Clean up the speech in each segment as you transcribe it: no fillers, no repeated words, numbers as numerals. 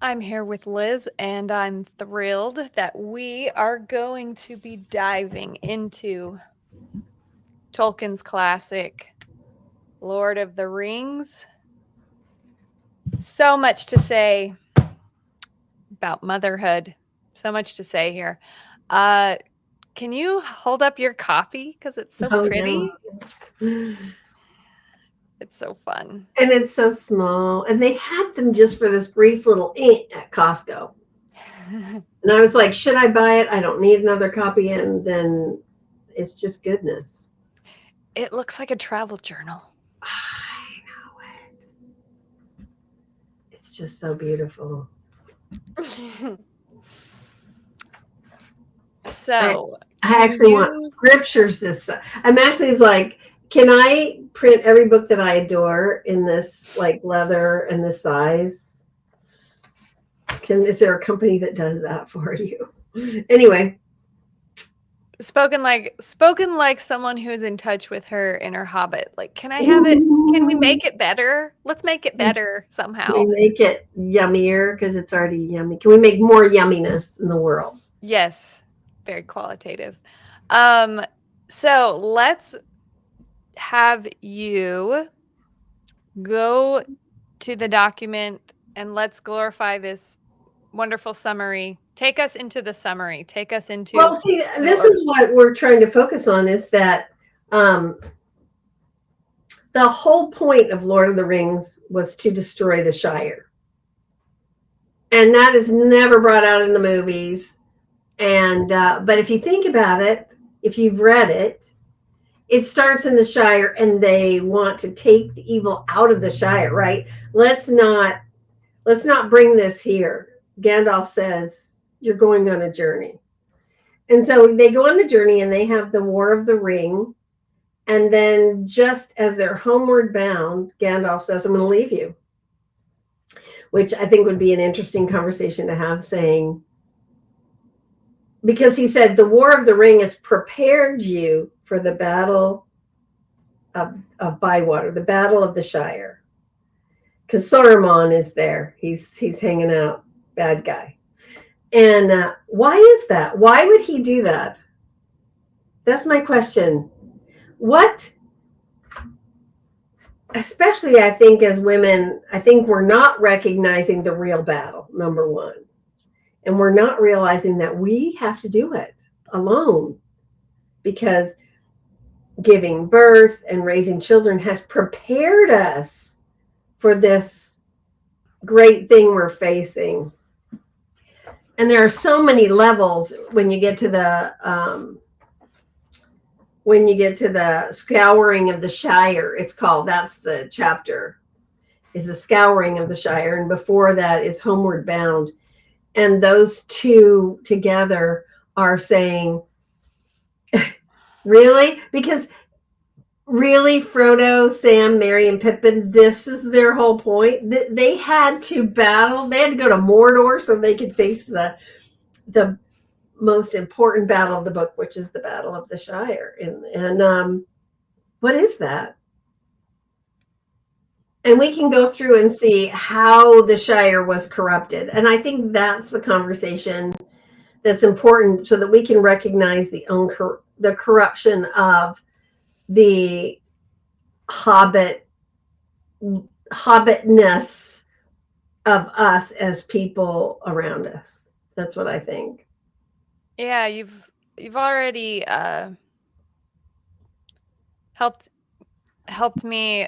I'm here with Liz, and I'm thrilled that we are going to be diving into Tolkien's classic, Lord of the Rings. So much to say about motherhood. So much to say here. Uh, can you hold up your copy? Because it's so Oh, pretty. yeah. It's so fun. And it's so small. And they had them just for this brief little at Costco. And I was like, should I buy it? I don't need another copy. And then it's just goodness. It looks like a travel journal. I know it. It's just so beautiful. I, So, I can actually want you scriptures this. I'm actually like, can I print every book that I adore in this like leather and this size? Is there a company that does that for you? Anyway, spoken like someone who's in touch with her inner hobbit? Like, can I have it? Can we make it better? Let's make it better we somehow. make it yummier because it's already yummy. Can we make more yumminess in the world? Yes, very qualitative. Um, so let's have you go to the document and let's glorify this wonderful summary. Take us into the summary. Take us Well, into see, Middle this Earth. is what we're trying to focus on is that um, the whole point of Lord of the Rings was to destroy the Shire. And that is never brought out in the movies. And, but if you think about it, if you've read it, it starts in the Shire and they want to take the evil out of the Shire, right? Let's not bring this here. Gandalf says, you're going on a journey. And so they go on the journey and they have the War of the Ring. And then just as they're homeward bound, Gandalf says, I'm going to leave you, which I think would be an interesting conversation to have, saying, because he said the War of the Ring has prepared you for the battle of Bywater, the battle of the Shire. Because Saruman is there. He's hanging out, bad guy. And why is that? Why would he do that? That's my question. What, especially I think as women, I think we're not recognizing the real battle, number one. And we're not realizing that we have to do it alone because giving birth and raising children has prepared us for this great thing we're facing. And there are so many levels when you get to the scouring of the Shire. It's called, that's the chapter, is the scouring of the Shire, and before that is homeward bound. And those two together are saying, really? Because really, Frodo, Sam, Merry, and Pippin, this is their whole point. They had to battle. They had to go to Mordor so they could face the most important battle of the book, which is the Battle of the Shire. And what is that? And we can go through and see how the Shire was corrupted. And I think that's the conversation that's important so that we can recognize the corruption of the hobbit hobbitness of us as people around us. That's what I think. Yeah, you've already helped me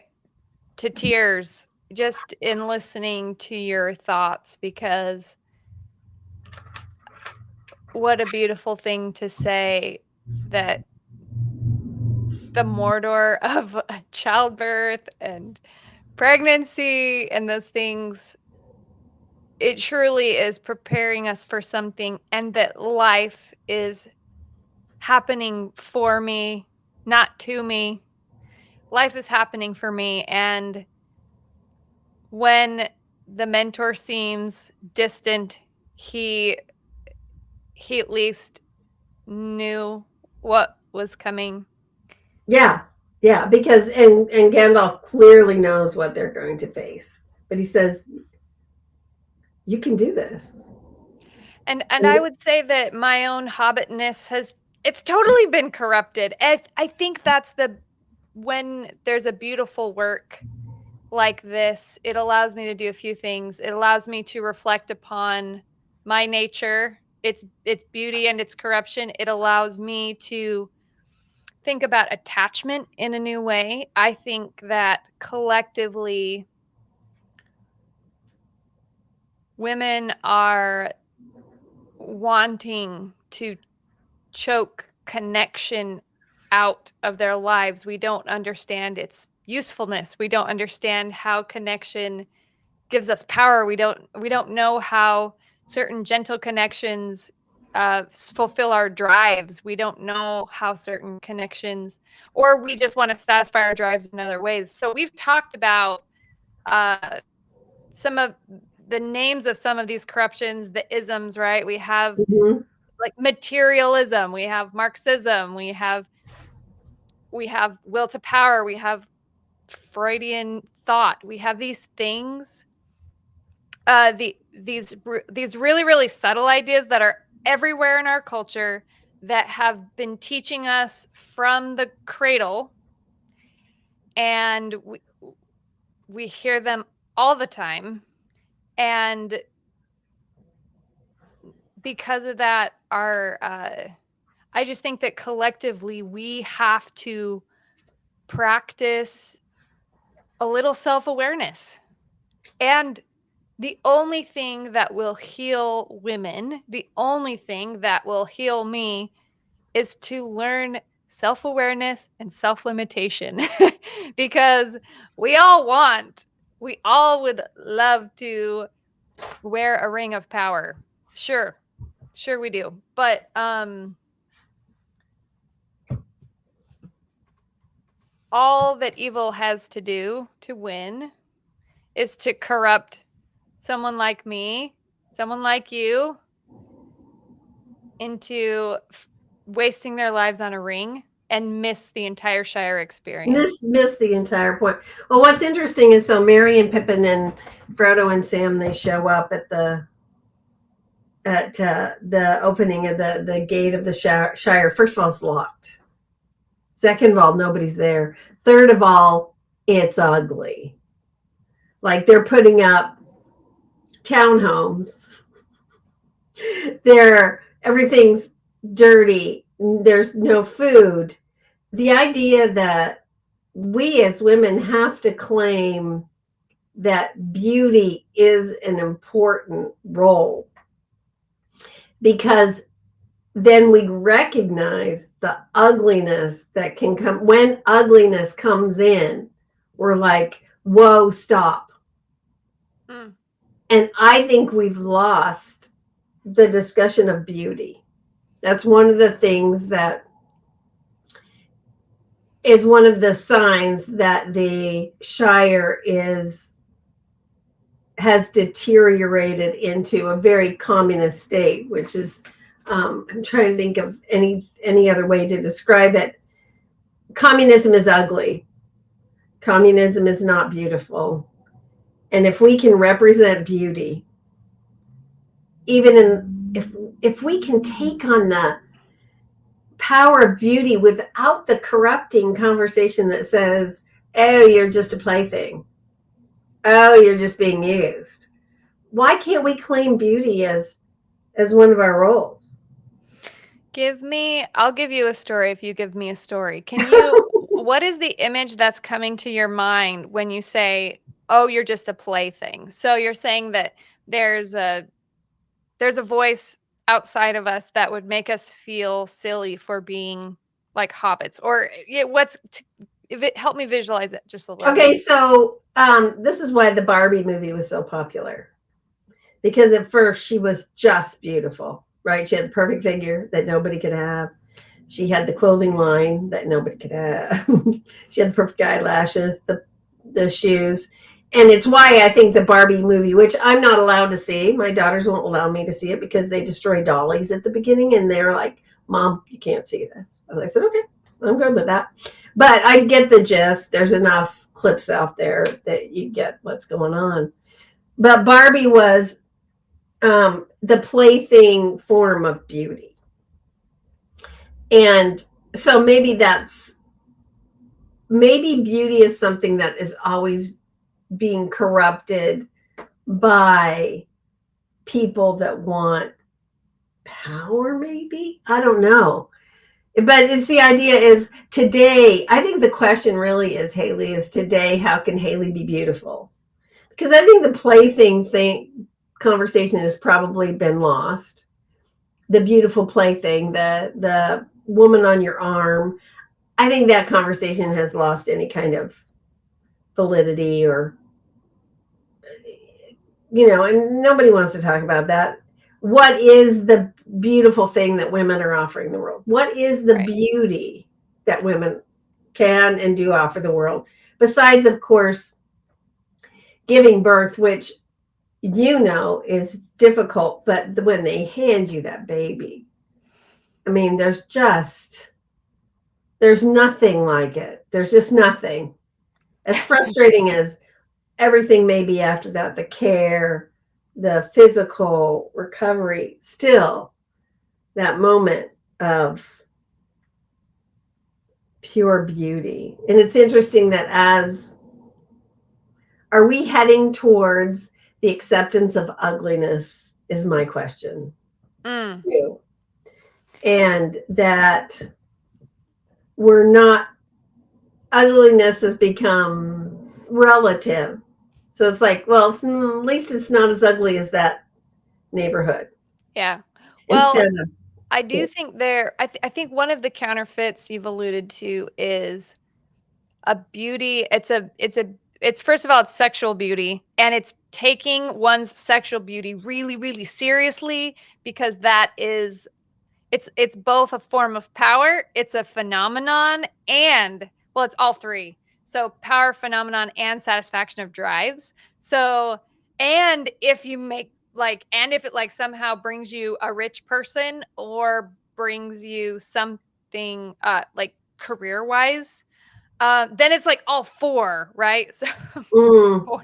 to tears just in listening to your thoughts, because what a beautiful thing to say that the Mordor of childbirth and pregnancy and those things, it surely is preparing us for something, and that life is happening for me, not to me. Life is happening for me, and when the mentor seems distant, he he at least knew what was coming. Yeah, yeah, because and Gandalf clearly knows what they're going to face, but he says, You can do this. And I would say that my own hobbitness it's totally been corrupted. I think that's when there's a beautiful work like this, it allows me to do a few things. It allows me to reflect upon my nature, its beauty and its corruption. It allows me to think about attachment in a new way. I think that collectively women are wanting to choke connection out of their lives. We don't understand its usefulness. We don't understand how connection gives us power. We don't know how certain gentle connections fulfill our drives. We don't know how certain connections, or we just want to satisfy our drives in other ways. So we've talked about uh, some of the names of some of these corruptions, the isms, right? We have Mhm. like materialism, we have Marxism, we have will to power, we have Freudian thought. We have these things, these really really subtle ideas that are everywhere in our culture that have been teaching us from the cradle, and we hear them all the time, and because of that, our I just think that collectively we have to practice a little self-awareness. And the only thing that will heal women, the only thing that will heal me is to learn self-awareness and self-limitation. Because we all would love to wear a ring of power. Sure. Sure we do. But all that evil has to do to win is to corrupt someone like me, someone like you, into wasting their lives on a ring and miss the entire Shire experience. Miss the entire point. Well, what's interesting is so Merry and Pippin and Frodo and Sam, they show up at the opening of the gate of the Shire. First of all, it's locked. Second of all, nobody's there. Third of all, it's ugly. Like they're putting up townhomes. Everything's dirty. There's no food. The idea that we as women have to claim that beauty is an important role, because then we recognize the ugliness that can come. When ugliness comes in, we're like, whoa, stop. Mm. And I think we've lost the discussion of beauty. That's one of the things that is one of the signs that the Shire has deteriorated into a very communist state, which is, I'm trying to think of any other way to describe it. Communism is ugly. Communism is not beautiful. And if we can represent beauty, if we can take on the power of beauty without the corrupting conversation that says, oh, you're just a plaything. Oh, you're just being used. Why can't we claim beauty as one of our roles? I'll give you a story if you give me a story. What is the image that's coming to your mind when you say, oh, you're just a plaything? So you're saying that there's a voice outside of us that would make us feel silly for being like hobbits, or help me visualize it just a little bit. Okay, so this is why the Barbie movie was so popular, because at first she was just beautiful, right? She had the perfect figure that nobody could have. She had the clothing line that nobody could have. She had the perfect eyelashes, the shoes. And it's why I think the Barbie movie, which I'm not allowed to see, my daughters won't allow me to see it because they destroy dollies at the beginning, and they're like, Mom, you can't see this. And I said, okay, I'm good with that. But I get the gist. There's enough clips out there that you get what's going on. But Barbie was the plaything form of beauty. And so maybe beauty is something that is always being corrupted by people that want power, maybe. I don't know. But it's the idea is today, I think the question really is, Haley, is today, how can Haley be beautiful? Because I think the plaything thing conversation has probably been lost. The beautiful plaything, the woman on your arm. I think that conversation has lost any kind of validity, or and nobody wants to talk about that. What is the beautiful thing that women are offering the world? What is the Right. beauty that women can and do offer the world? Besides, of course, giving birth, which is difficult, but when they hand you that baby, I mean, there's nothing like it. There's just nothing. As frustrating as everything may be after that, the care, the physical recovery, still that moment of pure beauty. And it's interesting that as are we heading towards the acceptance of ugliness is my question. Mm. You. And that we're not ugliness has become relative. So it's like, well, at least it's not as ugly as that neighborhood. Yeah. Well, Instead of, I do think I think one of the counterfeits you've alluded to is a beauty. It's first of all, it's sexual beauty, and it's taking one's sexual beauty really, really seriously, because that is it's both a form of power, it's a phenomenon, and well, it's all three. So power, phenomenon, and satisfaction of drives. So, and if you make and if it somehow brings you a rich person or brings you something career wise, then it's like all four, right? So mm, four.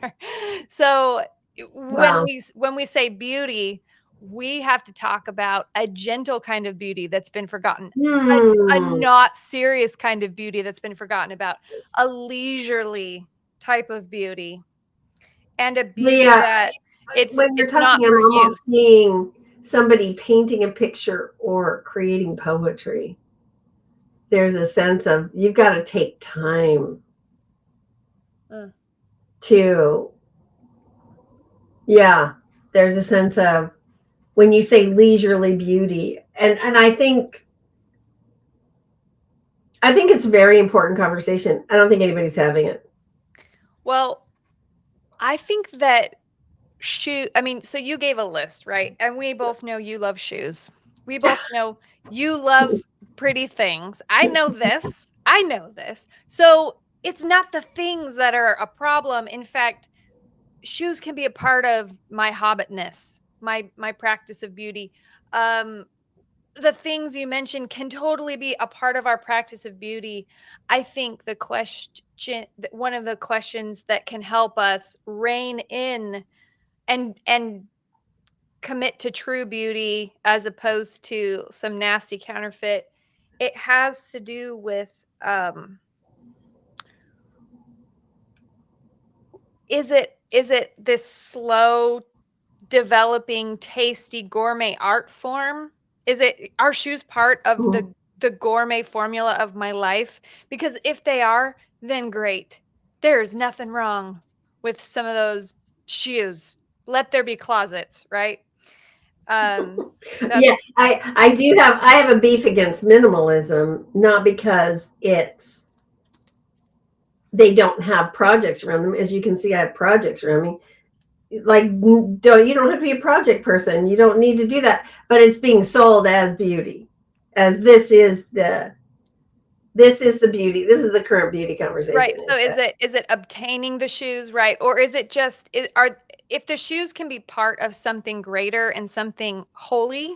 So wow. when we say beauty, we have to talk about a gentle kind of beauty that's been forgotten, a Hmm. not serious kind of beauty that's been forgotten about, a leisurely type of beauty, and a beauty Yeah, that when you're it's not talking, I'm for almost use. seeing somebody painting a picture or creating poetry. There's a sense of you've got to take time Mm. to, yeah, there's a sense of when you say leisurely beauty. And I think it's a very important conversation. I don't think anybody's having it. Well, I think that I mean, so you gave a list, right? And we both know you love shoes. We both know you love pretty things. I know this. I know this. So it's not the things that are a problem. In fact, shoes can be a part of my hobbitness, my practice of beauty. Um, the things you mentioned can totally be a part of our practice of beauty. I think one of the questions that can help us rein in and commit to true beauty as opposed to some nasty counterfeit, it has to do with, is it this slow developing tasty gourmet art form? Is it Are shoes part of Mhm. the gourmet formula of my life? Because if they are, then great. There's nothing wrong with some of those shoes. Let there be closets, right? Um, Yeah, that's I have a beef against minimalism, not because it's they don't have projects around them. As you can see, I have projects around me. Like, you don't have to be a project person. You don't need to do that. But it's being sold as beauty, as this is the beauty. This is the current beauty right. conversation. So Is that is it obtaining the shoes, right? Or is it just are if the shoes can be part of something greater and something holy,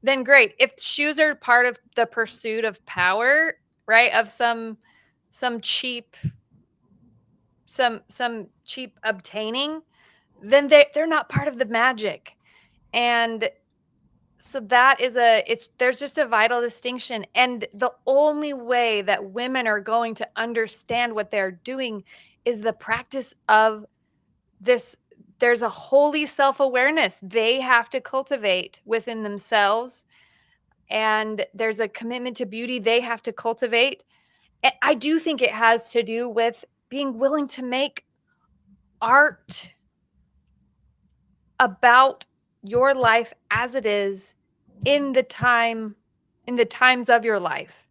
then great. If shoes are part of the pursuit of power, right? Of some cheap some cheap obtaining, then they're not part of the magic. And so that is a it's there's just a vital distinction, and the only way that women are going to understand what they're doing is the practice of this. There's a holy self-awareness they have to cultivate within themselves, and there's a commitment to beauty they have to cultivate. I do think it has to do with being willing to make art about your life as it is in the time in the times of your life.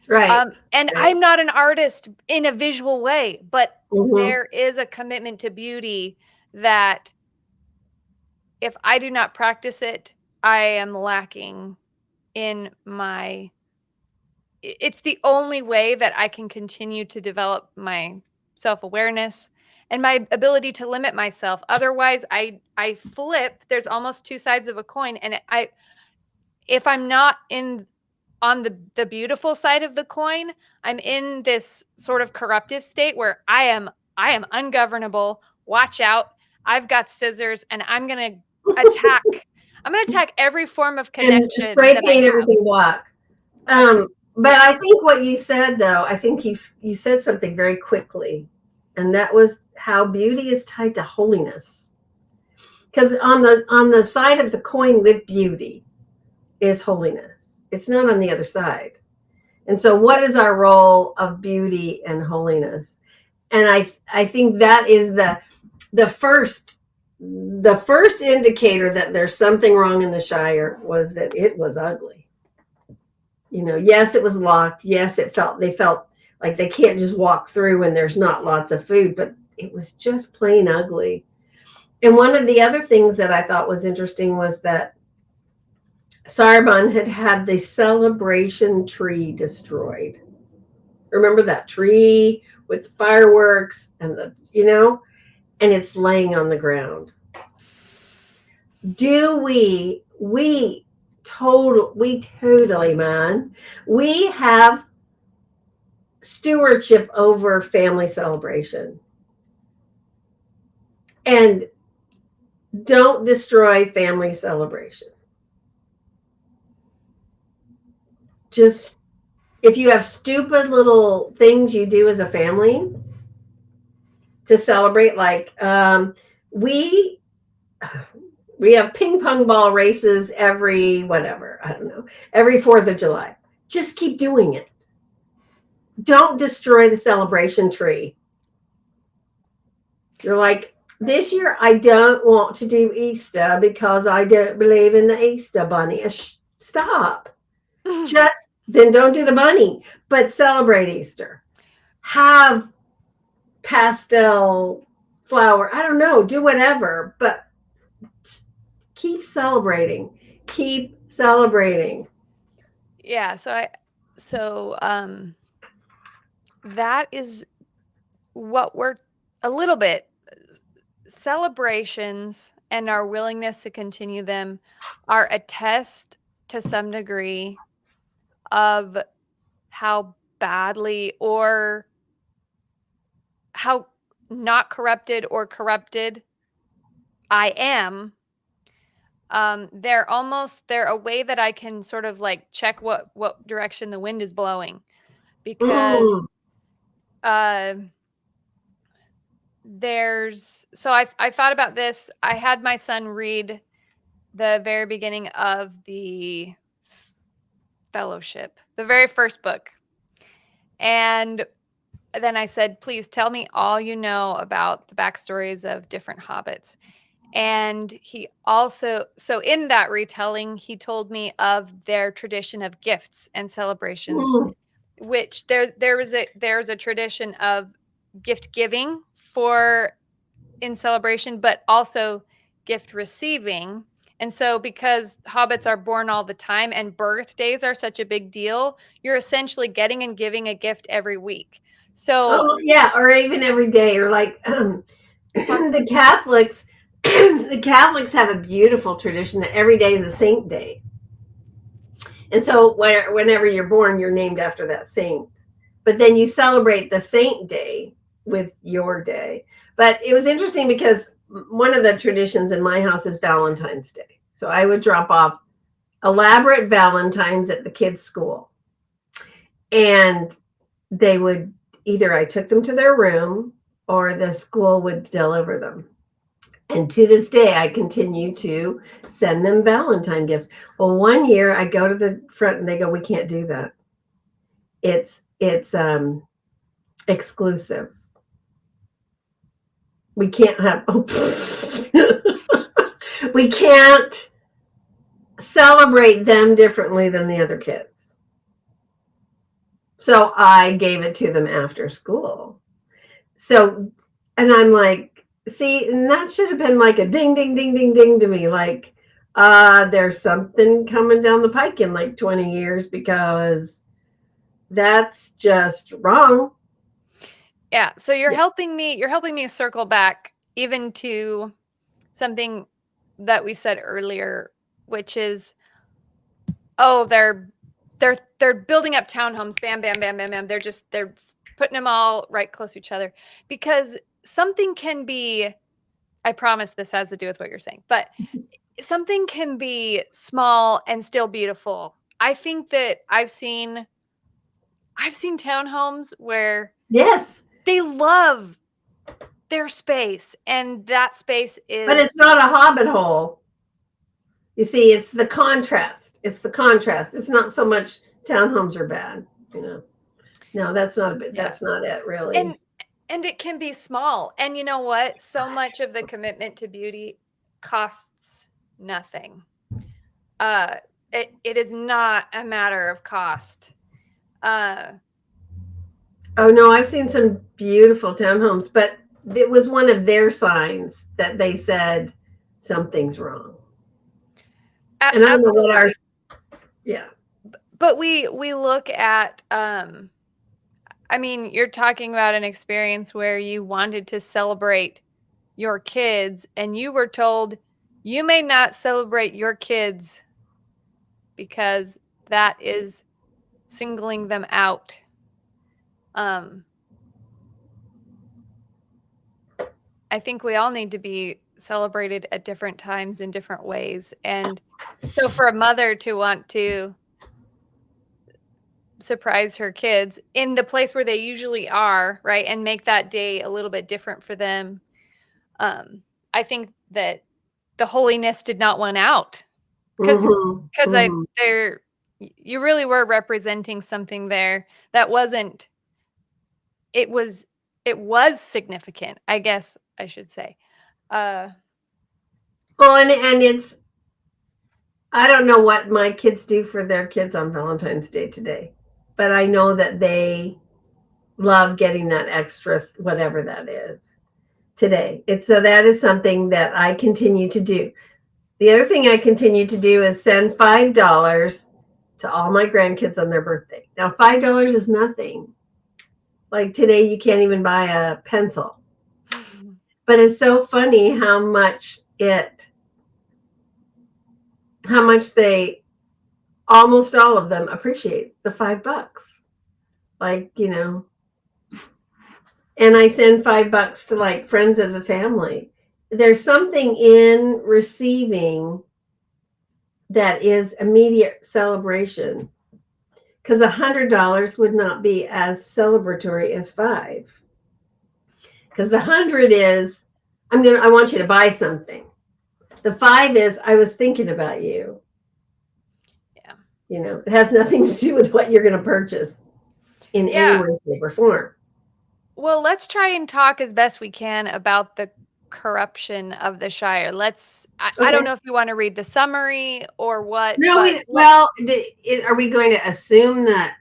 Right. And Right. I'm not an artist in a visual way, but Mm-hmm. there is a commitment to beauty that if I do not practice it, I am lacking in my it's the only way that I can continue to develop my self-awareness and my ability to limit myself. Otherwise, I flip. There's almost two sides of a coin, and I if I'm not in on the beautiful side of the coin, I'm in this sort of corruptive state where I am ungovernable. Watch out. I've got scissors and attack I'm going to attack every form of And connection spray that I paint have. everything black. Um But yeah. I think what you said, though, I think you said something very quickly, and that was how beauty is tied to holiness. Because on the side of the coin with beauty is holiness. It's not on the other side. And so, what is our role of beauty and holiness? And I think that is the first the first indicator that there's something wrong in the Shire was that it was ugly. Yes, it was locked. Yes, they felt like they can't just walk through when there's not lots of food, but it was just plain ugly. And one of the other things that I thought was interesting was that Sarban had had the celebration tree destroyed. Remember that tree with the fireworks and and it's laying on the ground. Do we totally, man, we have stewardship over family celebration. And don't destroy family celebration. Just if you have stupid little things you do as a family to celebrate, like we we have ping pong ball races every whatever, I don't know, every 4th of July. Just keep doing it. Don't destroy the celebration tree. You're like, this year I don't want to do Easter because I don't believe in the Easter bunny. Stop. Just then don't do the bunny, but celebrate Easter. Have pastel flower. I don't know, do whatever, but keep celebrating. Keep celebrating. Yeah, so that is what we're a little bit celebrations and our willingness to continue them are a test to some degree of how badly or how not corrupted or corrupted I am. They're a way that I can sort of like check what direction the wind is blowing because Mm. uh there's so I thought about this. I had my son read the very beginning of the Fellowship, the very first book. And then I said, please tell me all you know about the backstories of different hobbits. And he also, so in that retelling, he told me of their tradition of gifts and celebrations, Mm. which there's a tradition of gift giving for in celebration, but also gift receiving. And so, because hobbits are born all the time and birthdays are such a big deal, you're essentially getting and giving a gift every week. So, Oh yeah, or even every day, or like talk the some. Catholics. The Catholics have a beautiful tradition that every day is a saint day. And so whenever you're born, you're named after that saint. But then you celebrate the saint day with your day. But it was interesting because one of the traditions in my house is Valentine's Day. So I would drop off elaborate Valentines at the kids' school. And they would either I took them to their room or the school would deliver them. And to this day, I continue to send them Valentine gifts. Well, one year I go to the front and they go, "We can't do that. It's exclusive. We can't have we can't celebrate them differently than the other kids." So I gave it to them after school. So, and I'm like, see, and that should have been like a ding, ding, ding, ding, ding to me. Like, there's something coming down the pike in like 20 years because that's just wrong. Yeah, so Yeah. you're helping me circle back even to something that we said earlier, which is, oh, they're building up townhomes, bam, bam, bam, bam, bam. They're putting them all right close to each other because something can be. I promise this has to do with what you're saying, but something can be small and still beautiful. I think that I've seen townhomes where Yes. they love their space, and that space But is it's not a hobbit hole. You see, it's the contrast. It's the contrast. It's not so much townhomes are bad, you know. No, that's not a bit. yeah. That's not it, And really. and it can be small. And you know what? So much of the commitment to beauty costs nothing. Uh it is not a matter of cost. Uh Oh no, I've seen some beautiful townhomes, but it was one of their signs that they said something's wrong. And I don't know what ours. absolutely. Yeah. But we look at I mean, you're talking about an experience where you wanted to celebrate your kids and you were told you may not celebrate your kids because that is singling them out. Um, I think we all need to be celebrated at different times in different ways. And so for a mother to want to surprise her kids in the place where they usually are, right, and make that day a little bit different for them, I think that the holiness did not win out because Mm-hmm. because I Mm-hmm. there you really were representing something there that wasn't it was it was significant, I guess I should say. Uh, Well, and it's I don't know what my kids do for their kids on Valentine's Day today, but I know that they love getting that extra whatever that is today. It's so that is something that I continue to do. The other thing I continue to do is send $5 to all my grandkids on their birthday. Now, $5 is nothing. Like today, you can't even buy a pencil. But it's so funny how much they, almost all of them appreciate the $5. Like, and I send $5 to like friends of the family. There's something in receiving that is immediate celebration because $100 would not be as celebratory as five. Because the 100 is I want you to buy something. The five is I was thinking about you. yeah. It has nothing to do with what you're going to purchase in any Yeah. way, shape, or form. Well, let's try and talk as best we can about the corruption of the Shire. I don't Okay. know if you want to read the summary or what, No, but let's well, are we going to assume that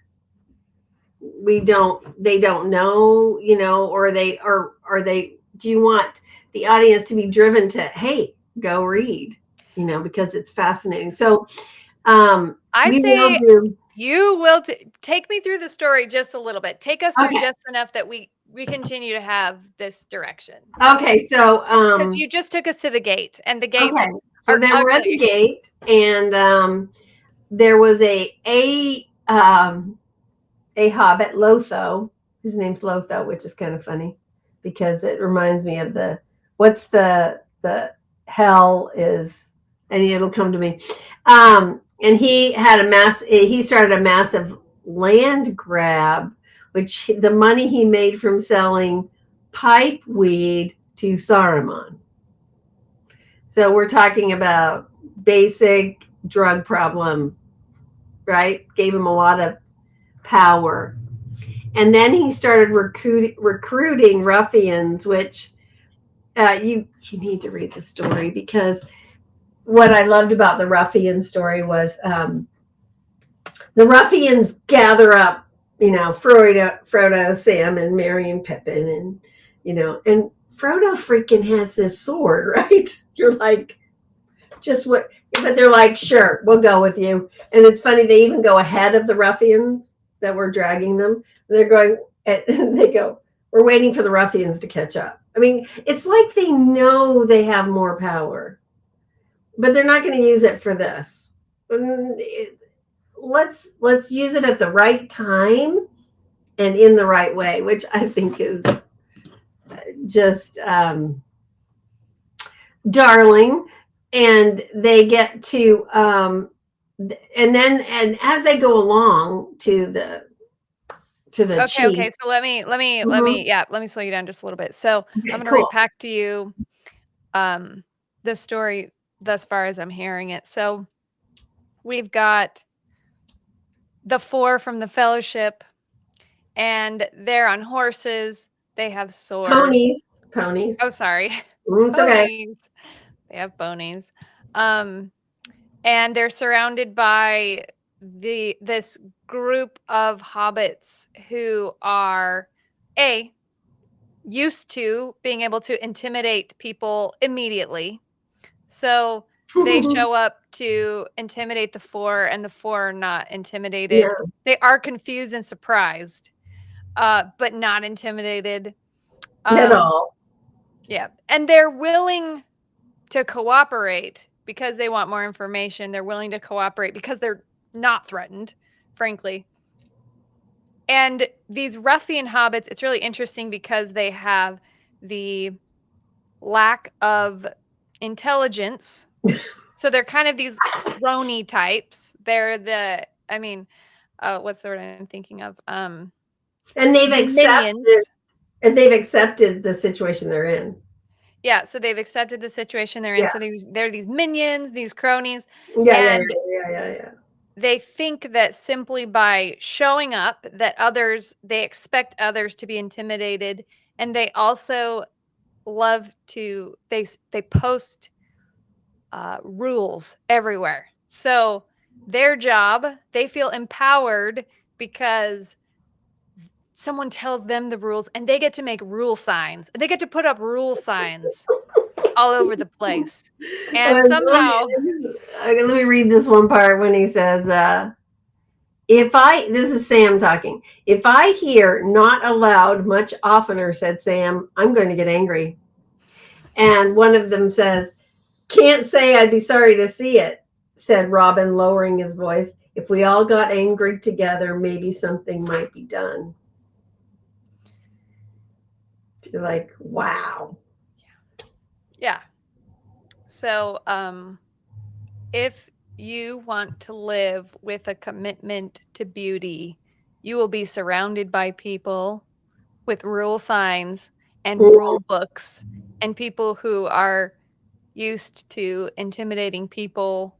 they don't know, or do you want the audience to be driven to, hey, go read, because it's fascinating. So, I we will say do, you will take me through the story just a little bit. Take us through okay. just enough that we continue to have this direction. Okay. So, Because you just took us to the gate, and the okay. gates So are then we're at the ugly. gate and, there was a hobbit, Lotho. His name's Lotho, which is kind of funny because it reminds me of what's the hell is and it'll come to me. And he started a massive land grab, which the money he made from selling pipe weed to Saruman. So we're talking about basic drug problem, right? Gave him a lot of power. And then he started recruiting ruffians, which you need to read the story, because what I loved about the ruffian story was the ruffians gather up, Frodo, Sam, and Merry and Pippin, and Frodo freaking has this sword, right? You're like, just what? But they're like, sure, we'll go with you. And it's funny, they even go ahead of the ruffians that were dragging them. They're going, and they go, we're waiting for the ruffians to catch up. I mean, it's like they know they have more power, but they're not going to use it for this. Let's use it at the right time and in the right way, which I think is just darling. And they get to and as they go along to the Okay, chief. so Mhm. let me slow you down just a little bit. So, I'm Okay, gonna read cool. back to you, um, the story thus far as I'm hearing it. So, we've got the 4 from the Fellowship, and they're on horses, they have swords. Ponies. Ponies. Oh, sorry, It's okay. ponies. They have ponies. Um, and they're surrounded by this group of hobbits who are A, used to being able to intimidate people immediately. So they show up to intimidate the 4, and the 4 are not intimidated. Yeah, They are confused and surprised, but not intimidated. at Um, all. yeah, and they're willing to cooperate because they want more information. They're willing to cooperate because they're not threatened, frankly. And these ruffian hobbits, it's really interesting because they have the lack of intelligence. So they're kind of these crony types. They're the I mean, what's the word I'm thinking of? And they've The accepted minions. and they've accepted the situation they're in. Yeah, so they've accepted the situation they're in. Yeah. So they're these minions, these cronies, Yeah, yeah, and yeah, yeah, yeah, yeah. they think that simply by showing up that they expect others to be intimidated, and they also love to they post rules everywhere. So their job, they feel empowered because someone tells them the rules and they get to make rule signs. They get to put up rule signs all over the place. And somehow, Let me read this one part when he says, this is Sam talking. If I hear not allowed much oftener, said Sam, I'm going to get angry. And one of them says, can't say I'd be sorry to see it, said Robin, lowering his voice. If we all got angry together, maybe something might be done. You're like, wow. yeah. So, if you want to live with a commitment to beauty, you will be surrounded by people with rule signs and rule books and people who are used to intimidating people.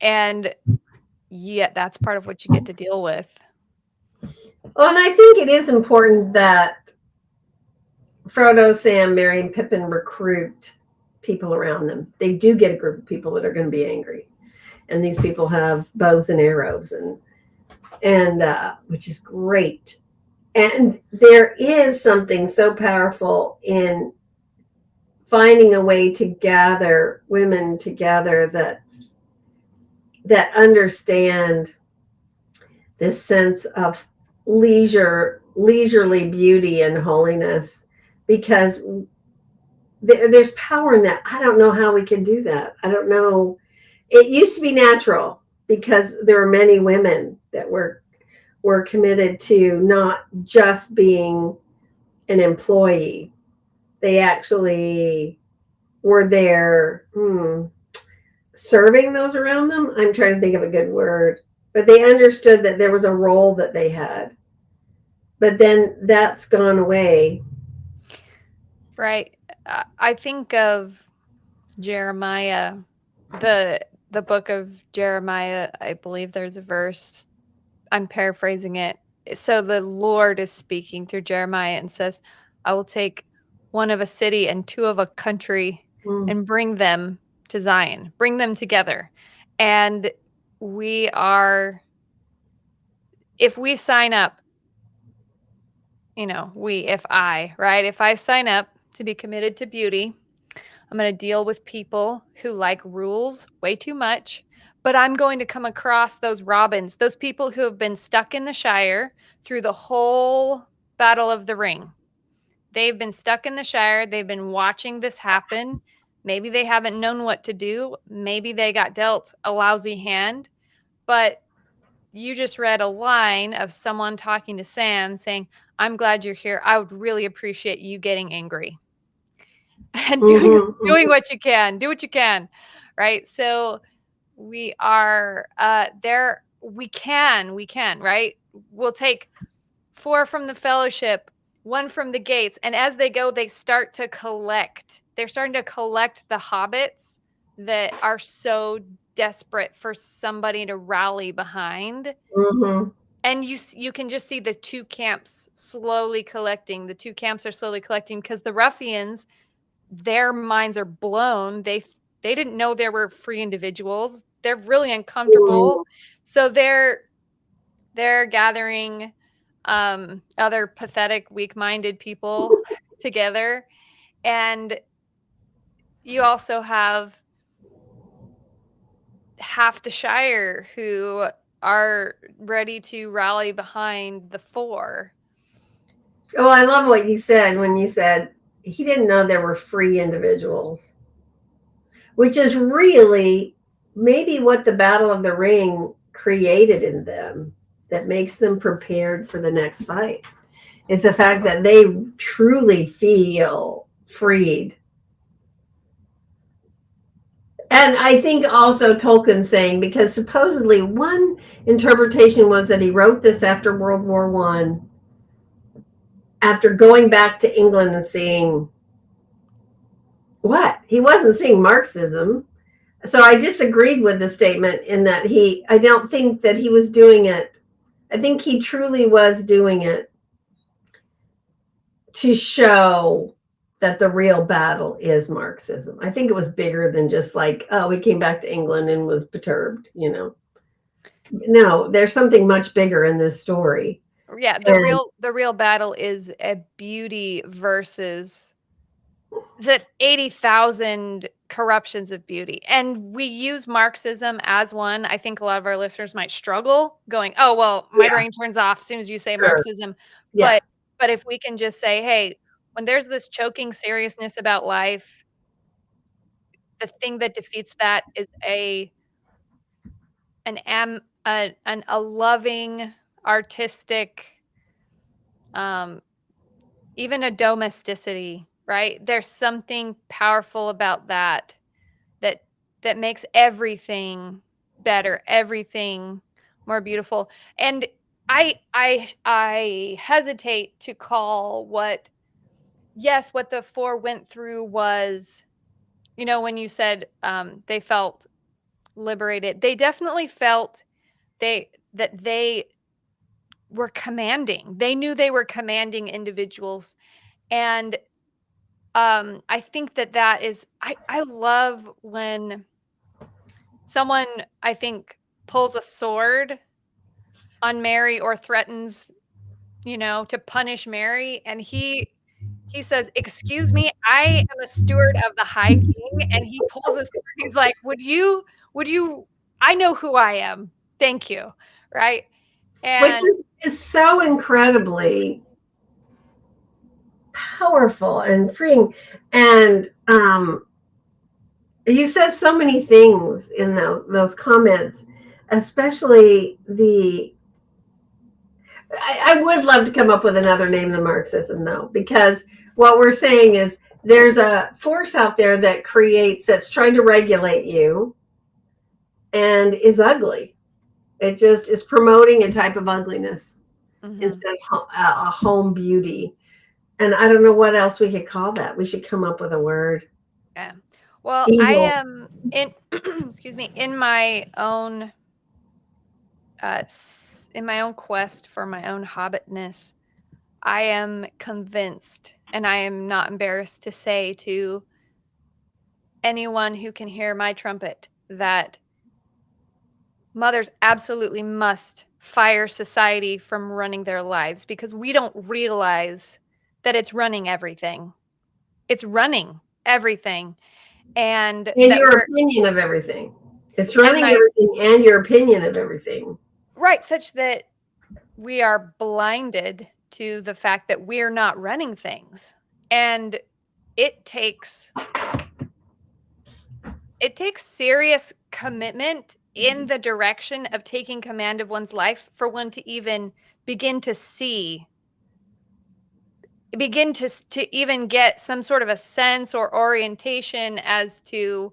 And yet that's part of what you get to deal with. Well, and I think it is important that Frodo, Sam, Merry, and Pippin recruit people around them. They do get a group of people that are going to be angry, and these people have bows and arrows, and which is great. And there is something so powerful in finding a way to gather women together that understand this sense of leisurely beauty and holiness, because there's power in that. I don't know how we can do that. I don't know. It used to be natural because there were many women that were committed to not just being an employee. They actually were there. serving those around them. I'm trying to think of a good word, but they understood that there was a role that they had. But then that's gone away. Right. I think of Jeremiah, the the book of Jeremiah. I believe there's a verse. I'm paraphrasing it. So the Lord is speaking through Jeremiah and says, "I will take one of a city and two of a country Mm. and bring them to Zion, bring them together." And we are, if we sign up, right? If I sign up to be committed to beauty, I'm going to deal with people who like rules way too much, but I'm going to come across those Robins, those people who have been stuck in the Shire through the whole Battle of the Ring. They've been stuck in the Shire. They've been watching this happen. Maybe they haven't known what to do. Maybe they got dealt a lousy hand, but you just read a line of someone talking to Sam saying, "I'm glad you're here. I would really appreciate you getting angry." And Mm-hmm, doing mm-hmm. what you can. Do what you can, right? So we are there. We can, right? We'll take 4 from the fellowship, 1 from the gates, and as they go, they start to collect. They're starting to collect the hobbits that are so desperate for somebody to rally behind. Mm-hmm. And you can just see the 2 camps slowly collecting. The 2 camps are slowly collecting because the ruffians, their minds are blown. They didn't know there were free individuals. They're really uncomfortable. So they're gathering other pathetic, weak-minded people together. And you also have half the Shire who are ready to rally behind the 4. Oh, I love what you said when you said he didn't know there were free individuals, which is really maybe what the Battle of the Ring created in them that makes them prepared for the next fight is the fact that they truly feel freed. And I think also Tolkien saying, because supposedly one interpretation was that he wrote this after World War One, after going back to England and seeing what? He wasn't seeing Marxism. So I disagreed with the statement in that I don't think that he was doing it. I think he truly was doing it to show that the real battle is Marxism. I think it was bigger than just like, oh, we came back to England and was perturbed, you know. No, there's something much bigger in this story. Yeah, And the real battle is a beauty versus the 80,000 corruptions of beauty. And we use Marxism as one. I think a lot of our listeners might struggle going, "Oh, well, my yeah, brain turns off as soon as you say sure. Marxism." Yeah. But if we can just say, "Hey, when there's this choking seriousness about life, the thing that defeats that is a loving, artistic, um, even a domesticity, right? There's something powerful about that that makes everything better, everything more beautiful. And I hesitate to call what the 4 went through was, when you said, they felt liberated, they definitely felt they were commanding. They knew they were commanding individuals, and, I think that is I love when someone, I think, pulls a sword on Mary or threatens, to punish Mary, and he says, "Excuse me, I am a steward of the High King," and he pulls a sword, he's like, "Would you I know who I am. Thank you." Right? Which And is so incredibly powerful and freeing. And you said so many things in those comments, especially I would love to come up with another name than Marxism, though, because what we're saying is there's a force out there that's trying to regulate you. and is ugly. It just is promoting a type of ugliness Mhm. instead of a home beauty. And I don't know what else we could call that. We should come up with a word. Yeah. Well, I Evil. am in excuse me, in my own quest for my own hobbitness, I am convinced, and I am not embarrassed to say to anyone who can hear my trumpet, that mothers absolutely must fire society from running their lives, because we don't realize that it's running everything. It's running everything, and And that your we're opinion of everything. It's and running my everything and your opinion of everything. right, such that we are blinded to the fact that we're not running things. And it takes it takes serious commitment in the direction of taking command of one's life for one to even begin to see to even get some sort of a sense or orientation as to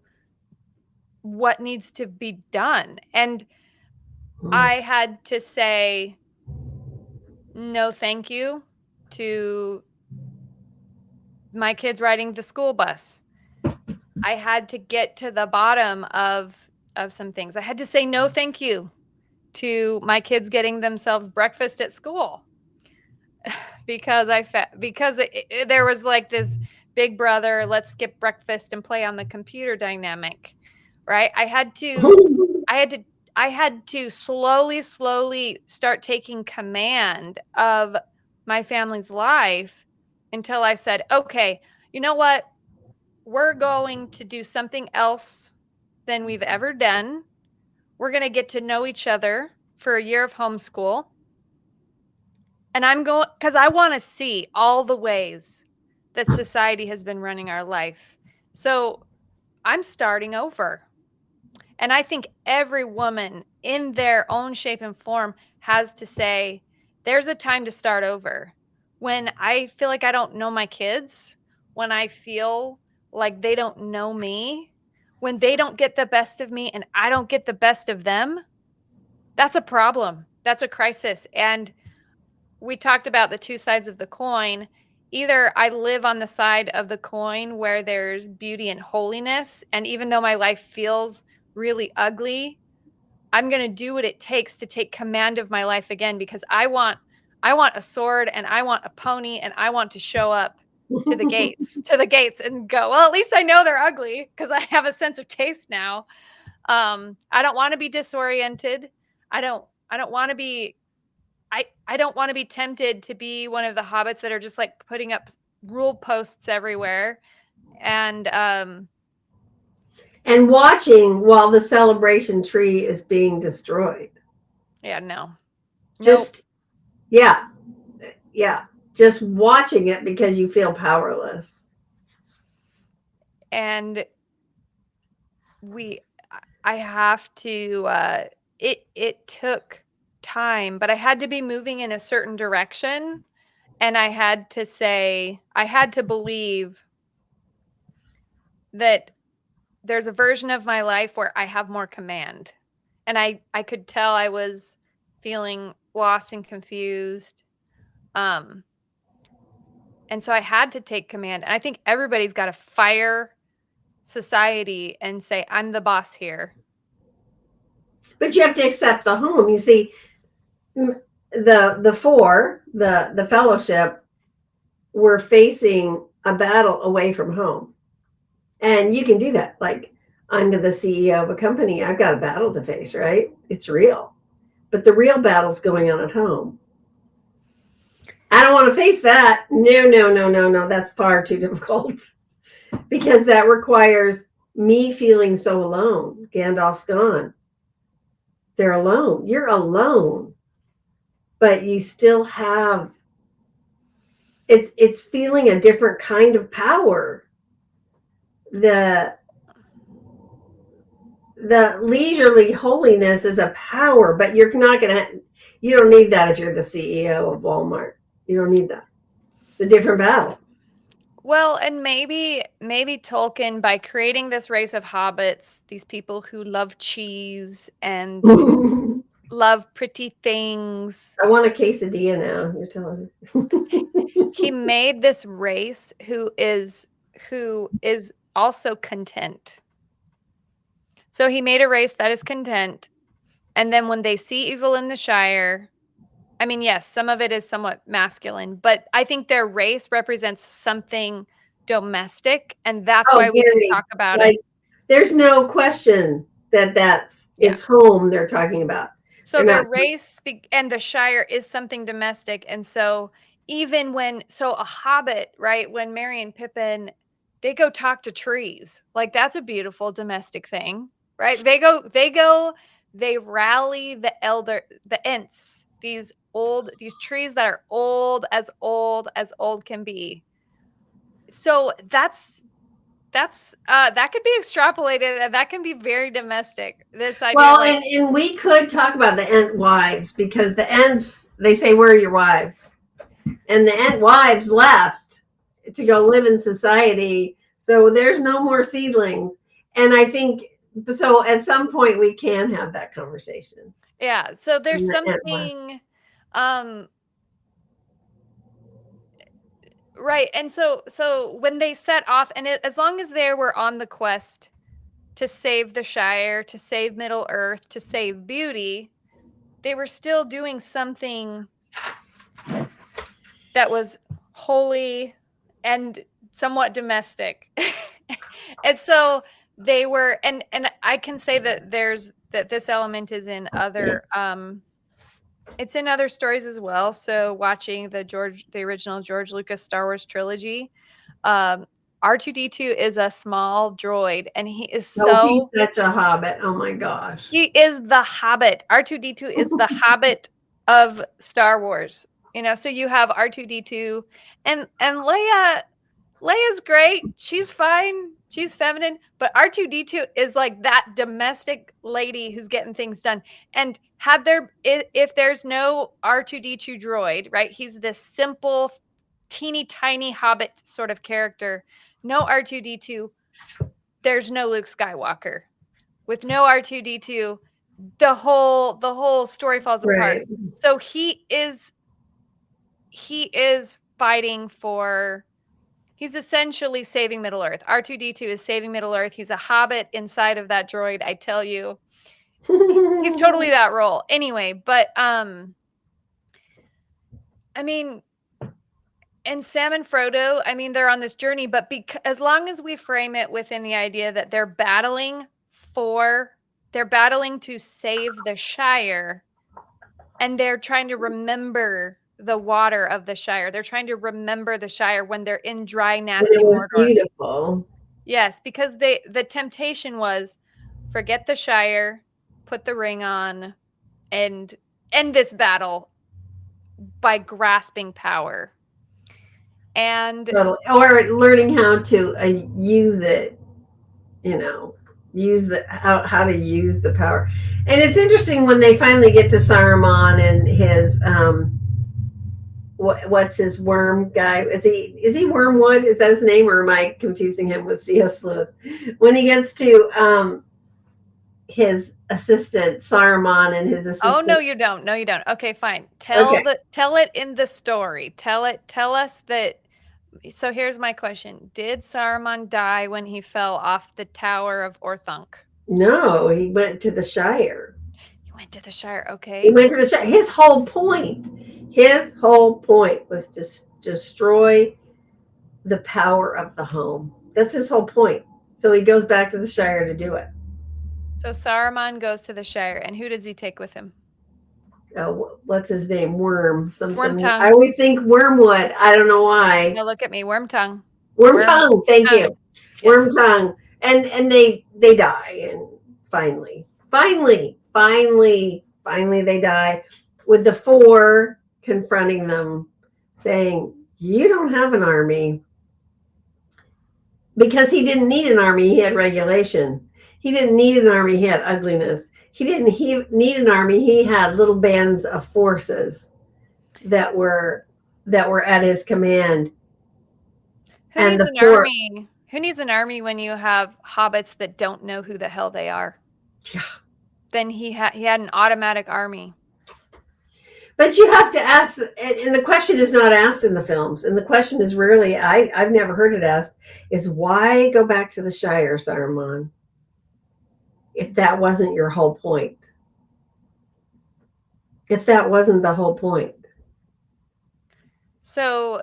what needs to be done. And Mm. I had to say no thank you to my kids riding the school bus. I had to get to the bottom of some things. I had to say no thank you to my kids getting themselves breakfast at school, because there was like this big brother, let's skip breakfast and play on the computer dynamic, right? I had to I had to slowly start taking command of my family's life until I said, "Okay, you know what? We're going to do something else than we've ever done. We're going to get to know each other for a year of homeschool. And I'm going because I want to see all the ways that society has been running our life. So I'm starting over." And I think every woman in their own shape and form has to say, there's a time to start over. When I feel like I don't know my kids, when I feel like they don't know me, when they don't get the best of me and I don't get the best of them, that's a problem. That's a crisis. And we talked about the two sides of the coin. Either I live on the side of the coin where there's beauty and holiness, and even though my life feels really ugly, I'm going to do what it takes to take command of my life again, because I want a sword and I want a pony and I want to show up to the gates and go, well, at least I know they're ugly because I have a sense of taste now. I don't want to be disoriented. I don't want to be I don't want to be tempted to be one of the hobbits that are just like putting up rule posts everywhere. And And watching while the celebration tree is being destroyed. yeah, no. Nope. Just, yeah, yeah. Just watching it because you feel powerless. And we I have to it took time, but I had to be moving in a certain direction, and I had to believe that there's a version of my life where I have more command. And I could tell I was feeling lost and confused. Um and so I had to take command. And I think everybody's got to fire society and say, I'm the boss here. But you have to accept the home. You see, the fellowship were facing a battle away from home. And you can do that. Like, I'm the CEO of a company. I've got a battle to face, right? It's real. But the real battle's going on at home. I don't want to face that. No, no, no, no, no. That's far too difficult because that requires me feeling so alone. Gandalf's gone. They're alone. You're alone, but you still have it's feeling a different kind of power. The the leisurely holiness is a power, but you're not gonna you don't need that if you're the CEO of Walmart. You don't need that. It's a different battle. Well, and maybe Tolkien, by creating this race of hobbits, these people who love cheese and I love pretty things, want a quesadilla now. You're telling me. he made this race who is also content. So he made a race that is content, and then when they see evil in the Shire, I mean, yes, some of it is somewhat masculine, but I think their race represents something domestic, and that's Oh, why we can very. talk about it. Like, there's no question that that's Yeah. it's home they're talking about. So They're their not. race and the Shire is something domestic, and so even when so a hobbit, right, when Merry and Pippin, they go talk to trees. Like, that's a beautiful domestic thing, right? They rally the Ents, these trees that are old as old can be. So that could be extrapolated, and that can be very domestic. This idea, Well, like, and we could talk about the Ent wives because the Ents, they say, "Where are your wives?" And the Ent wives left to go live in society. So there's no more seedlings. And I think so. At some point, we can have that conversation. yeah, so there's The Ent wives. something, um right, and so when they set off, and as long as they were on the quest to save the Shire, to save Middle Earth, to save beauty, they were still doing something that was holy and somewhat domestic. And so they were, and I can say that this element is in other, it's in other stories as well. So watching the original George Lucas Star Wars trilogy, um, R2D2 is a small droid, and Oh, he's such a hobbit. Oh my gosh. he is the Hobbit. R2D2 is the Hobbit of Star Wars. So you have R2D2, and Leia's great. She's fine. She's feminine, but R2D2 is like that domestic lady who's getting things done. And if there's no R2D2 droid, right? He's this simple, teeny tiny hobbit sort of character. No R2D2, there's no Luke Skywalker. With no R2D2, the whole story falls apart. Right. So he is fighting for, he's essentially saving Middle Earth. R2D2 is saving Middle Earth. He's a hobbit inside of that droid, I tell you. He's totally that role. Anyway, but I mean, and Sam and Frodo, I mean, they're on this journey, but as long as we frame it within the idea that they're battling to save the Shire, and they're trying to remember the water of the Shire. They're trying to remember the Shire when they're in dry, And it nasty was Mordor. beautiful. Yes, because the temptation was forget the Shire, put the ring on, and end this battle by grasping power. And Totally. Or learning how to use it, you know, use the how to use the power. And it's interesting when they finally get to Saruman and his what's his worm guy? Is he Wormwood? Is that his name, or am I confusing him with C.S. Lewis? When he gets to his assistant Saruman and his oh, no, assistant. you don't. No, you don't. Okay, fine. Okay. Tell it in the story. Tell us that. So here's my question. Did Saruman die when he fell off the Tower of Orthanc? No, he went to the Shire. He went to the Shire, He okay? went to the Shire. His whole point was to destroy the power of the home. That's his whole point. So he goes back to the Shire to do it. So Saruman goes to the Shire, and who does he take with him? What's his name? Worm something. I Wormtongue. always think Wormwood. I don't know why. Now look at me, Wormtongue. Worm Worm tongue. Thank tongue. you. Worm Yes. tongue. And they die, and finally they die with the four confronting them, saying, "You don't have an army." Because he didn't need an army, he had regulation. He didn't need an army, he had ugliness. He didn't need an army, he had little bands of forces that were at his command. Who And needs the an four, army? Who needs an army when you have hobbits that don't know who the hell they are? yeah. Then he had an automatic army. But you have to ask, and the question is not asked in the films, and the question is rarely, I've never heard it asked, is why go back to the Shire, Saruman, if that wasn't your whole point? If that wasn't the whole point. So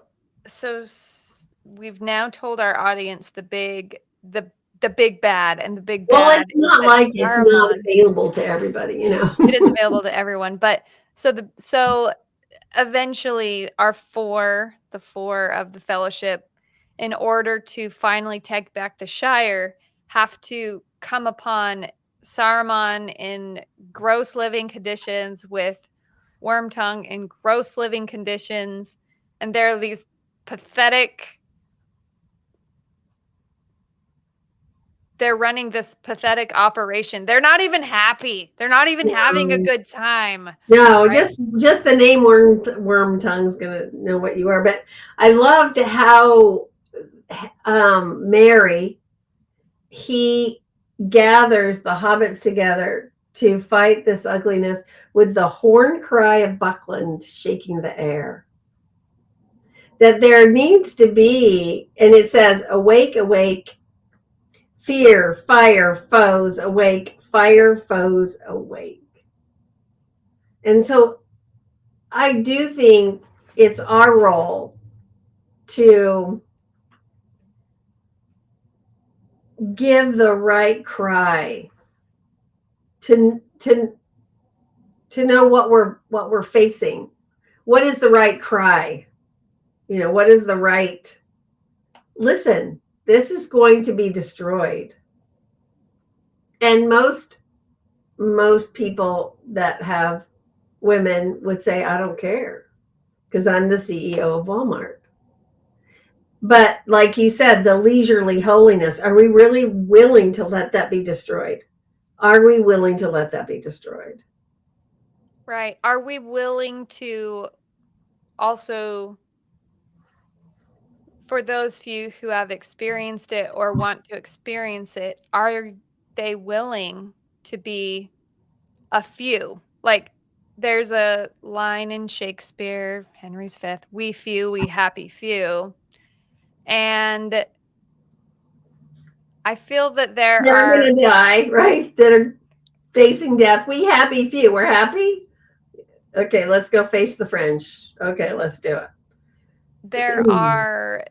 we've now told our audience the big bad, and the big Well, bad it's is not that like it's not Saruman. available to everybody, you know. It is available to everyone, but so eventually the four of the fellowship, in order to finally take back the Shire, have to come upon Saruman in gross living conditions with Wormtongue in gross living conditions, and there are these pathetic they're running this pathetic operation. They're not even happy. They're not even having a No, good time, no, right? just the name worm tongue's gonna know what you are. But I loved how Mary, he gathers the hobbits together to fight this ugliness with the horn cry of Buckland shaking the air. That there needs to be, and it says, awake, awake, fear, fire, foes, awake, fire, foes, awake. And so I do think it's our role to give the right cry, to know what we're facing. What is the right cry? You know, what is the right, listen, this is going to be destroyed. And most people that have women would say, I don't care because I'm the CEO of Walmart. But like you said, the leisurely holiness, are we really willing to let that be destroyed? Are we willing to let that be destroyed? Right. Are we willing to also, for those few who have experienced it or want to experience it, are they willing to be a few? Like, there's a line in Shakespeare, Henry's Fifth, we few, we happy few. And I feel that there That are are going to die, right? That are facing death. We happy few. We're happy. Okay, let's go face the French. Okay, let's do it. there are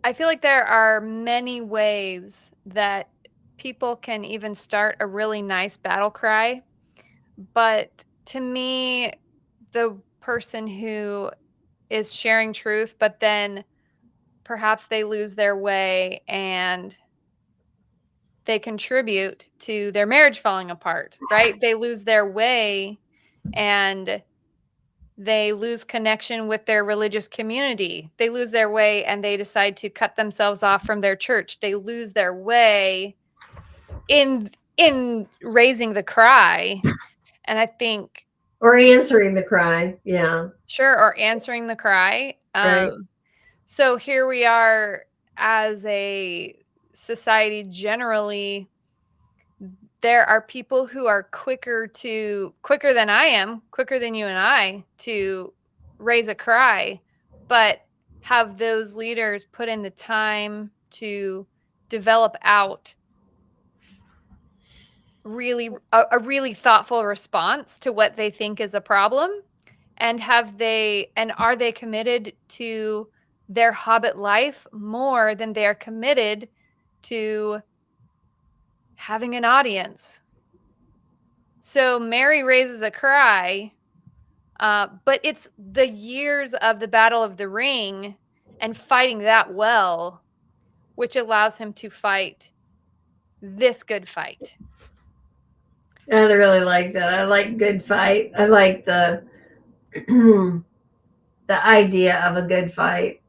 I feel like there are many ways that people can even start a really nice battle cry, but to me, the person who is sharing truth, but then perhaps they lose their way and they contribute to their marriage falling apart, right? They lose their way and they lose connection with their religious community. They lose their way and they decide to cut themselves off from their church. They lose their way in raising the cry. And I think, Or answering the cry. Yeah, sure, or answering the cry. right. So here we are as a society generally. There are people who are quicker than I am, quicker than you and I, to raise a cry, but have those leaders put in the time to develop out a really thoughtful response to what they think is a problem, and are they committed to their hobbit life more than they are committed to having an audience. So Mary raises a cry, but it's the years of the Battle of the Ring and fighting that well, which allows him to fight this good fight. I really like that. I like good fight. I like the the idea of a good fight.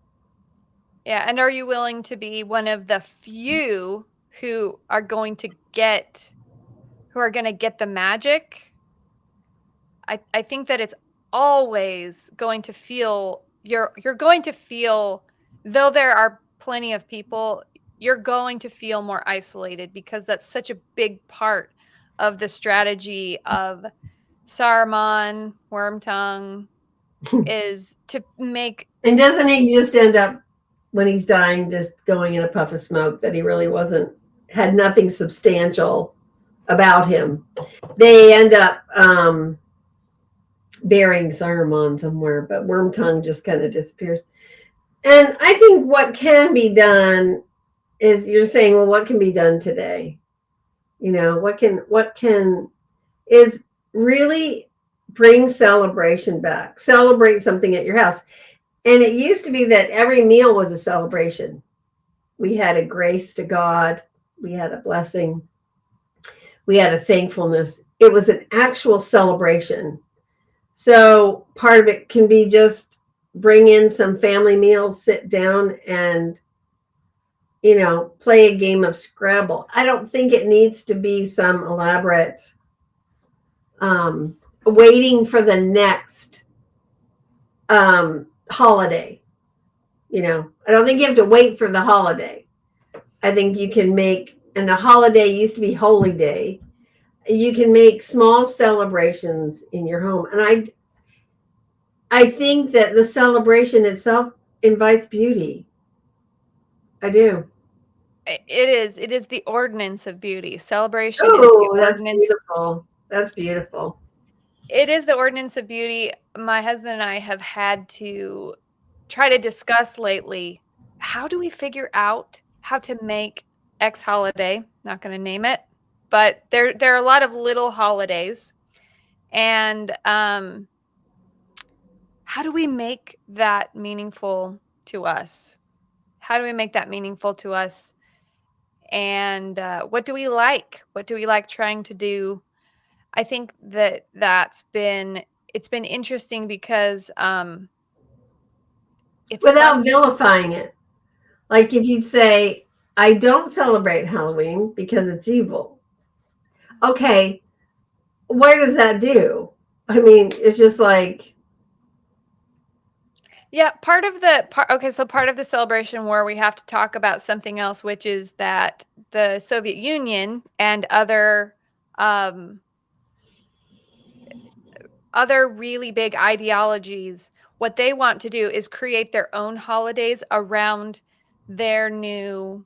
Yeah, and are you willing to be one of the few who are going to get the magic? I think that it's always going to feel you're going to feel, though there are plenty of people, you're going to feel more isolated because that's such a big part of the strategy of Saruman, Wormtongue, is to make And doesn't this. he just end up when he's dying just going in a puff of smoke that he really wasn't had nothing substantial about him? They end up burying Saruman somewhere, but Wormtongue just kind of disappears. And I think what can be done is you're saying, well, what can be done today? You know, what can is really bring celebration back. Celebrate something at your house. And it used to be that every meal was a celebration. We had a grace to God, we had a blessing, we had a thankfulness. It was an actual celebration. So part of it can be just bring in some family meals, sit down and, play a game of Scrabble. I don't think it needs to be some elaborate waiting for the next holiday. I don't think you have to wait for the holiday. I think you can make, and the holiday used to be Holy Day. You can make small celebrations in your home, and I think that the celebration itself invites beauty. I do. It is the ordinance of beauty. Celebration is the Oh, that's ordinance. beautiful. That's beautiful. It is the ordinance of beauty. My husband and I have had to try to discuss lately, how do we figure out how to make X holiday, not going to name it, but there are a lot of little holidays, and how do we make that meaningful to us? How do we make that meaningful to us? And what do we like? What do we like trying to do? I think it's been interesting because it's Without funny. vilifying it. Like if you'd say, I don't celebrate Halloween because it's evil. Okay, what does that do? I mean, it's just like, Yeah, part of the part. Okay, so part of the celebration where we have to talk about something else, which is that the Soviet Union and um, other really big ideologies, what they want to do is create their own holidays around their new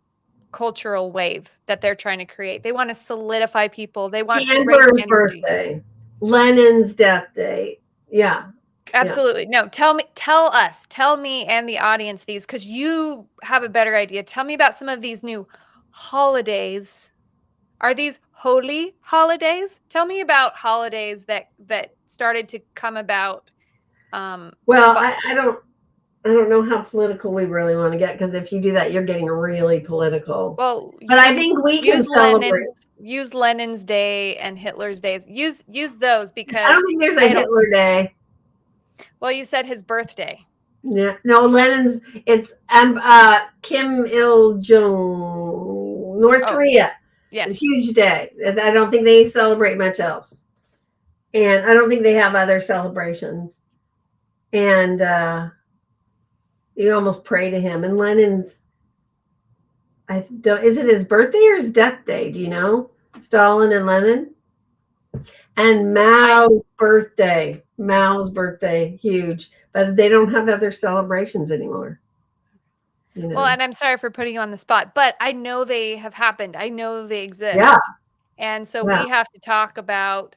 cultural wave that they're trying to create. They want to solidify people. They the want to raise emperor's energy. birthday, Lenin's death day. Yeah, yeah. Absolutely. No, tell me and the audience these, because you have a better idea. Tell me about some of these new holidays. Are these holy holidays? Tell me about holidays that started to come about. Well, But I don't know how political we really want to get because if you do that, you're getting really political. well, But I think we can celebrate. Use Lenin's day and Hitler's days. Use those I don't because think there's a I don't. Hitler Day. Well, you said his birthday. Yeah, no, Lenin's. It's Kim Il Jong, North Oh, Korea. It's a yes. huge day. I don't think they celebrate much else, and I don't think they have other celebrations. And you almost pray to him. And Lenin's, I don't. Is it his birthday or his death day? Do you know? Stalin and Lenin and I Mao's birthday, huge. But they don't have other celebrations anymore. You Well, know. and I'm sorry for putting you on the spot, but I know they have happened. I know they Yeah. exist. And so Yeah. we have to talk about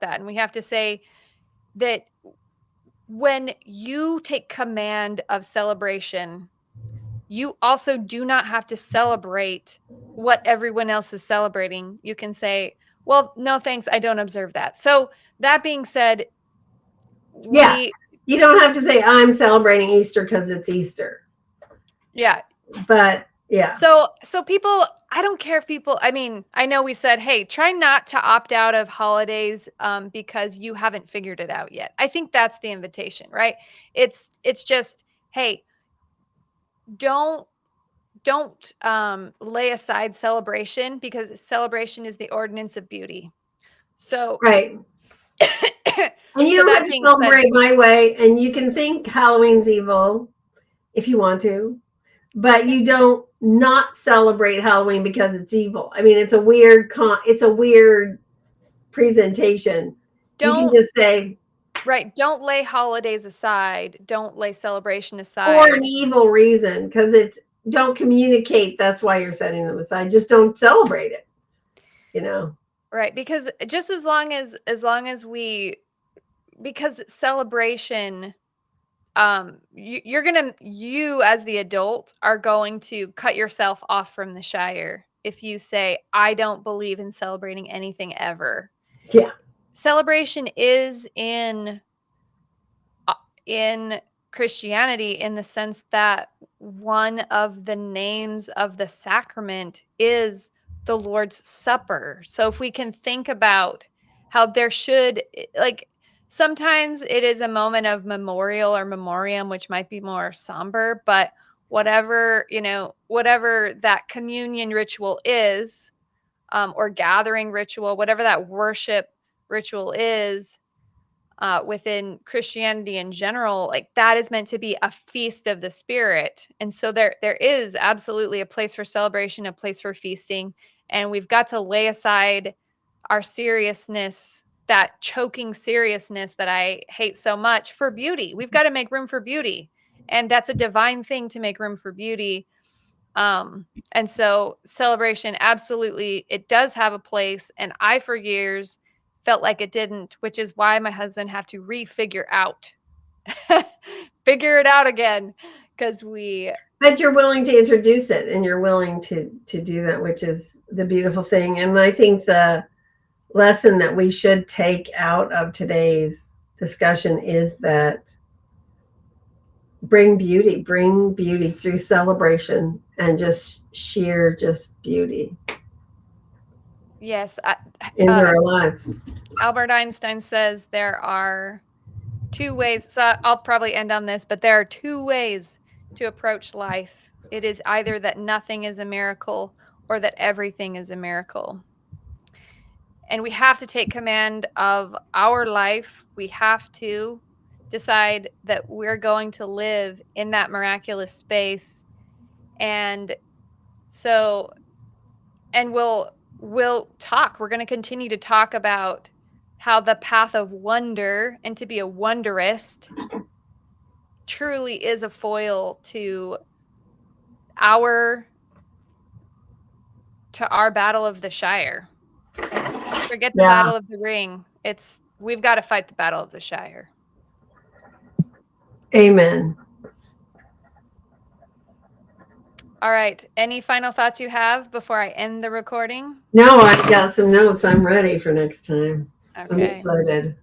that, and we have to say that when you take command of celebration, you also do not have to celebrate what everyone else is celebrating. You can say, "Well, no thanks, I don't observe that." So, that being said, Yeah. we You don't have to say I'm celebrating Easter because it's Easter. yeah, But yeah. So people, I don't care if people, I mean, I know we said, "Hey, try not to opt out of holidays because you haven't figured it out yet." I think that's the invitation, right? It's just, "Hey, don't lay aside celebration because celebration is the ordinance of beauty." So Right. And you so don't that have to being said, celebrate my way. And you can think Halloween's evil if you want to. but you don't not celebrate Halloween because it's evil. I mean, it's a weird presentation. You can Don't just say, right, don't lay holidays aside, don't lay celebration for an aside. evil reason, because it's don't communicate. That's why you're setting them aside. Just don't celebrate it. You know. Right, because just as long as we because celebration, you as the adult are going to cut yourself off from the Shire if you say, "I don't believe in celebrating anything ever." Yeah. Celebration is in Christianity in the sense that one of the names of the sacrament is the Lord's Supper. So if we can think about how there should, like, sometimes it is a moment of memorial or memoriam, which might be more somber, but whatever that communion ritual is, or gathering ritual, whatever that worship ritual is, within Christianity in general, like that is meant to be a feast of the spirit. And so there is absolutely a place for celebration, a place for feasting, and we've got to lay aside our seriousness, that choking seriousness that I hate so much, for beauty. We've got to make room for beauty. And that's a divine thing, to make room for beauty. And so celebration, absolutely, it does have a place. And I, for years, felt like it didn't, which is why my husband had to refigure out, figure it out again. Cause But you're willing to introduce it, and you're willing to do that, which is the beautiful thing. And I think the lesson that we should take out of today's discussion is that bring beauty through celebration, and just sheer just beauty yes, into our lives. Albert Einstein says there are two ways. So I'll probably end on this, but there are two ways to approach life. It is either that nothing is a miracle or that everything is a miracle. And we have to take command of our life. We have to decide that we're going to live in that miraculous space. And so, and we'll talk. We're going to continue to talk about how the path of wonder, and to be a wonderist, truly is a foil our our battle of the Shire. Forget the Yeah. battle of the ring. We've got to fight the battle of the Shire. Amen. All right. Any final thoughts you have before I end the recording? No, I've got some notes. I'm ready for next time. I'm Okay. excited.